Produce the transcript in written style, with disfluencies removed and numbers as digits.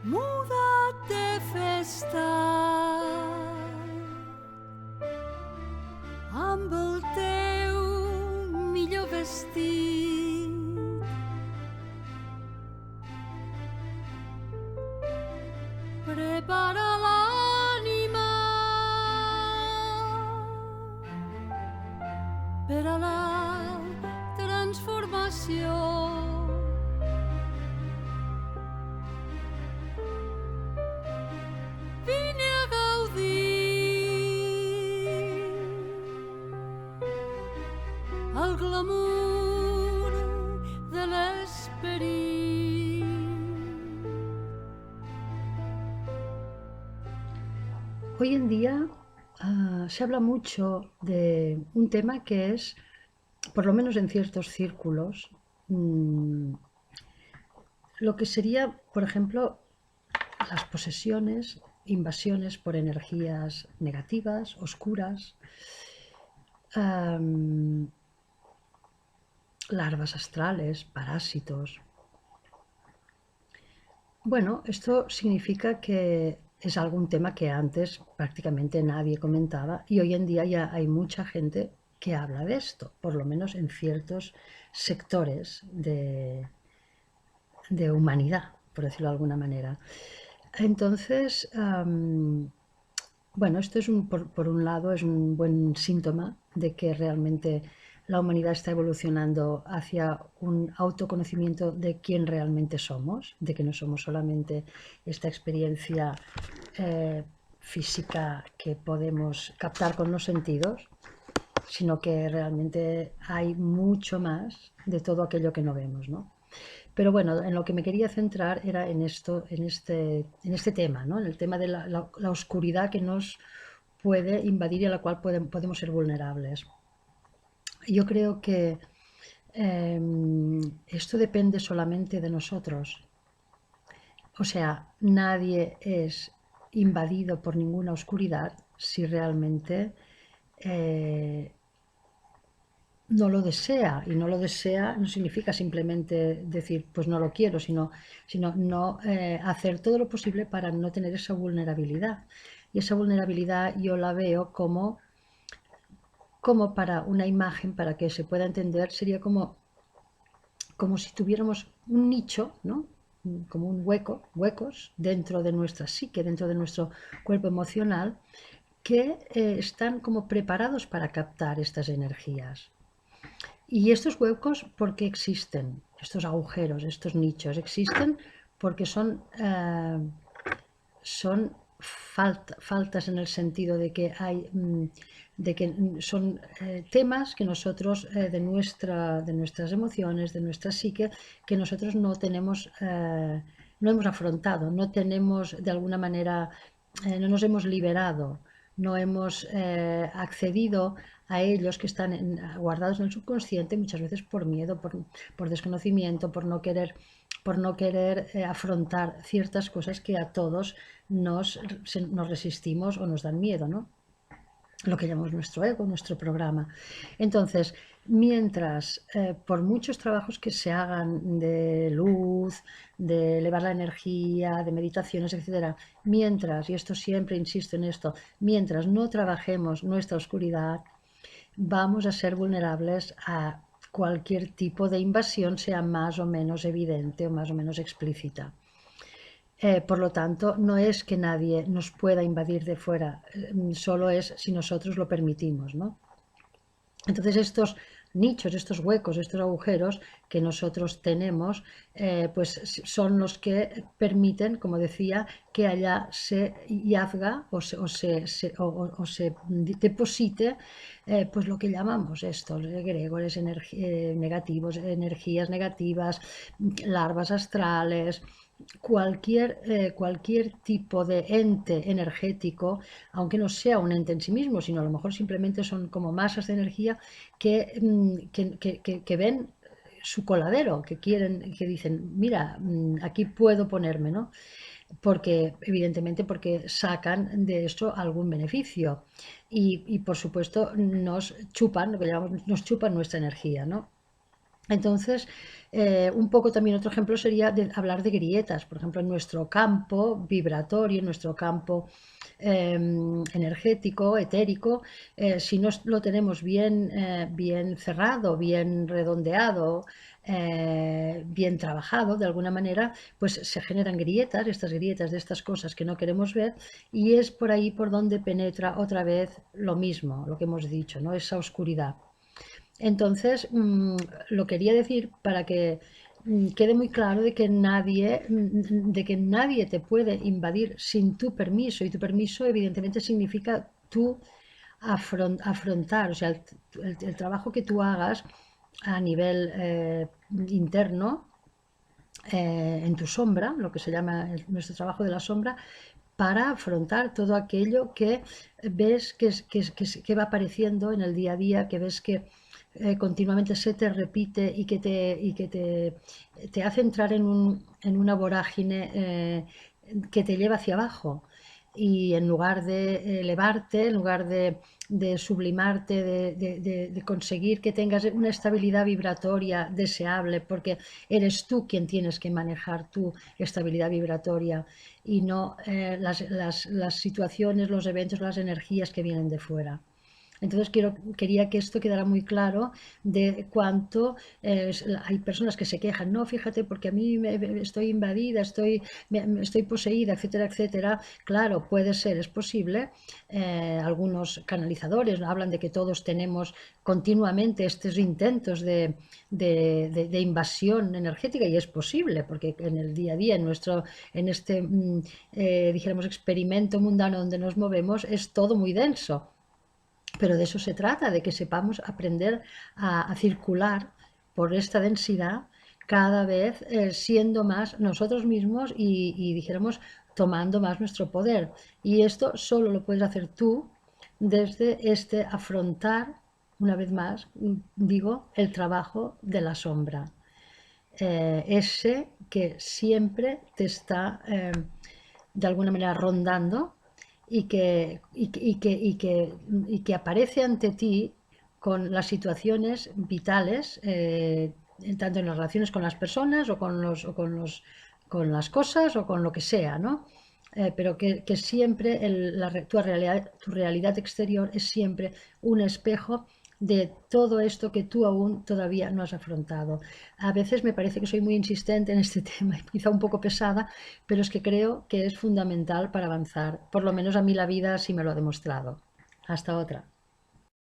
Muda't de festa amb el teu millor vestit. Prepara l'ànima per a la transformació. Vine a gaudir el glamour de l'esperit. Hoy en día se habla mucho de un tema que es, por lo menos en ciertos círculos, lo que sería, por ejemplo, las posesiones, invasiones por energías negativas, oscuras, larvas astrales, parásitos. Bueno, esto significa que es algún tema que antes prácticamente nadie comentaba y hoy en día ya hay mucha gente que habla de esto, por lo menos en ciertos sectores de humanidad, por decirlo de alguna manera. Entonces, bueno, esto es por un lado es un buen síntoma de que realmente la humanidad está evolucionando hacia un autoconocimiento de quién realmente somos, de que no somos solamente esta experiencia física que podemos captar con los sentidos, sino que realmente hay mucho más de todo aquello que no vemos, ¿no? Pero bueno, en lo que me quería centrar era en esto, en este tema, ¿no? En el tema de la oscuridad que nos puede invadir y a la cual podemos ser vulnerables. Yo creo que esto depende solamente de nosotros. O sea, nadie es invadido por ninguna oscuridad si realmente no lo desea, y no lo desea no significa simplemente decir pues no lo quiero, sino no hacer todo lo posible para no tener esa vulnerabilidad. Y esa vulnerabilidad yo la veo como para una imagen, para que se pueda entender, sería como si tuviéramos un nicho, ¿no? Como un huecos dentro de nuestra psique, dentro de nuestro cuerpo emocional, que están como preparados para captar estas energías. Y estos huecos, ¿por qué existen? Estos agujeros, estos nichos, existen porque son faltas en el sentido de que son temas que nosotros, de nuestras emociones, de nuestra psique, que nosotros no hemos afrontado, no tenemos de alguna manera, no nos hemos liberado, no hemos accedido a ellos, que están guardados en el subconsciente, muchas veces por miedo, por desconocimiento, por no querer afrontar ciertas cosas que a todos nos resistimos o nos dan miedo, ¿no? Lo que llamamos nuestro ego, nuestro programa. Entonces, mientras, por muchos trabajos que se hagan de luz, de elevar la energía, de meditaciones, etcétera, mientras, y esto siempre insisto en esto, mientras no trabajemos nuestra oscuridad, vamos a ser vulnerables a cualquier tipo de invasión, sea más o menos evidente o más o menos explícita. Por lo tanto, no es que nadie nos pueda invadir de fuera, solo es si nosotros lo permitimos, ¿no? Entonces, estos nichos, estos huecos, estos agujeros que nosotros tenemos, pues son los que permiten, como decía, que allá se yazga o se deposite pues lo que llamamos estos egregores negativos, energías negativas, larvas astrales, cualquier tipo de ente energético, aunque no sea un ente en sí mismo, sino a lo mejor simplemente son como masas de energía que ven su coladero, que dicen, mira, aquí puedo ponerme, ¿no? Evidentemente porque sacan de esto algún beneficio y por supuesto nos chupan, lo que llamamos, nos chupan nuestra energía, ¿no? Entonces, un poco también otro ejemplo sería hablar de grietas, por ejemplo, en nuestro campo vibratorio, en nuestro campo energético, etérico, si no lo tenemos bien cerrado, bien redondeado, bien trabajado de alguna manera, pues se generan grietas, estas grietas de estas cosas que no queremos ver, y es por ahí por donde penetra otra vez lo mismo, lo que hemos dicho, ¿no? Esa oscuridad. Entonces, lo quería decir para que quede muy claro de que nadie te puede invadir sin tu permiso, y tu permiso evidentemente significa tú afrontar, o sea, el trabajo que tú hagas a nivel interno, en tu sombra, lo que se llama nuestro trabajo de la sombra, para afrontar todo aquello que ves que va apareciendo en el día a día, que ves que continuamente se te repite y te hace entrar en una vorágine que te lleva hacia abajo. Y en lugar de elevarte, en lugar de sublimarte, de conseguir que tengas una estabilidad vibratoria deseable, porque eres tú quien tienes que manejar tu estabilidad vibratoria y no las situaciones, los eventos, las energías que vienen de fuera. Entonces quería que esto quedara muy claro de cuánto hay personas que se quejan, no, fíjate, porque a mí estoy invadida, estoy poseída, etcétera, etcétera. Claro, puede ser, es posible. Algunos canalizadores hablan de que todos tenemos continuamente estos intentos de invasión energética, y es posible, porque en el día a día, en este, dijéramos, experimento mundano donde nos movemos, es todo muy denso. Pero de eso se trata, de que sepamos aprender a circular por esta densidad cada vez siendo más nosotros mismos y dijéramos tomando más nuestro poder. Y esto solo lo puedes hacer tú desde este afrontar, una vez más, digo, el trabajo de la sombra. Ese que siempre te está de alguna manera rondando y que aparece ante ti con las situaciones vitales, tanto en las relaciones con las personas con las cosas o con lo que sea, ¿no? Pero que siempre tu realidad exterior es siempre un espejo de todo esto que tú aún todavía no has afrontado. A veces me parece que soy muy insistente en este tema y quizá un poco pesada, pero es que creo que es fundamental para avanzar. Por lo menos a mí la vida sí me lo ha demostrado. Hasta otra.